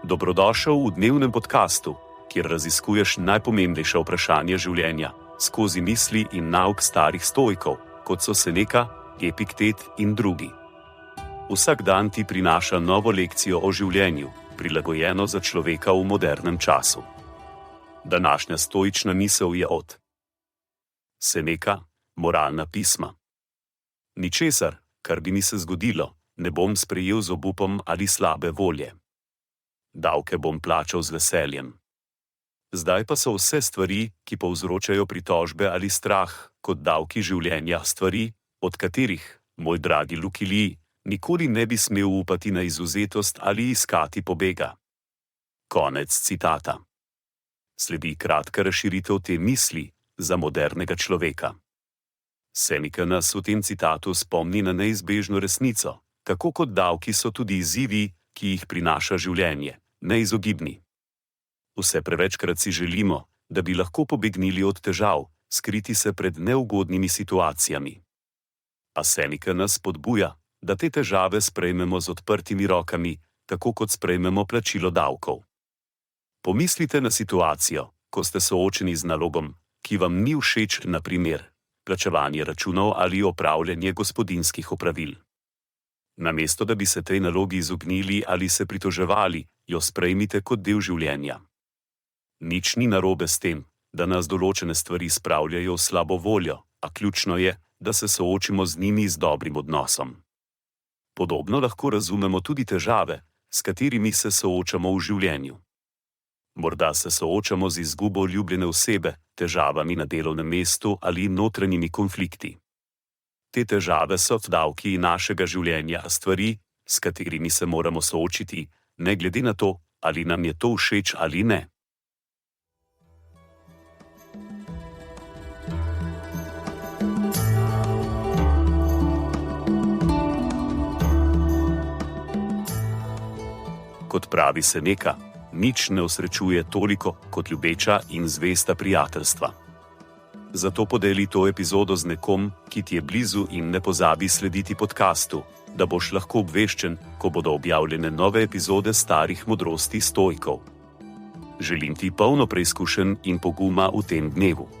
Dobrodošel v dnevnem podkastu, kjer raziskuješ najpomembnejša vprašanja življenja skozi misli in nauk starih stoikov, kot so Seneca, Epiktet in drugi. Vsak dan ti prinaša novo lekcijo o življenju, prilagojeno za človeka v modernem času. Današnja stoična misel je od Seneca, moralna pisma. Ničesar, kar bi mi se zgodilo, ne bom sprejel z obupom ali slabe volje. Davke bom plačal z veseljem. Zdaj pa so vse stvari, ki povzročajo pritožbe ali strah, kot davki življenja, stvari, od katerih, moj dragi Lucky Lee, nikoli ne bi smel upati na izvzetost ali iskati pobega. Konec citata. Sledi kratka razširitev te misli za modernega človeka. Seneca nas v tem citatu spomni na neizbežno resnico, tako kot davki so tudi izzivi, ki jih prinaša življenje, neizogibni. Vse prevečkrat si želimo, da bi lahko pobegnili od težav, skriti se pred neugodnimi situacijami. A Seneca nas spodbuja, da te težave sprejmemo z odprtimi rokami, tako kot sprejmemo plačilo davkov. Pomislite na situacijo, ko ste soočeni z nalogom, ki vam ni všeč, na primer, plačevanje računov ali opravljanje gospodinjskih opravil. Namesto da bi se tej nalogi izognili ali se pritoževali, jo sprejmite kot del življenja. Nič ni narobe s tem, da nas določene stvari spravljajo v slabo voljo, a ključno je, da se soočimo z njimi z dobrim odnosom. Podobno lahko razumemo tudi težave, s katerimi se soočamo v življenju. Morda se soočamo z izgubo ljubljene osebe, težavami na delovnem mestu ali notranjimi konflikti. Te težave so davki našega življenja, stvari, s katerimi se moramo soočiti, ne glede na to, ali nam je to všeč ali ne. Kot pravi Seneca, nič ne osrečuje toliko kot ljubeča in zvesta prijateljstva. Zato podeli to epizodo z nekom, ki ti je blizu, in ne pozabi slediti podkastu, da boš lahko obveščen, ko bodo objavljene nove epizode starih modrosti stoikov. Želim ti polno preizkušenj in poguma v tem dnevu.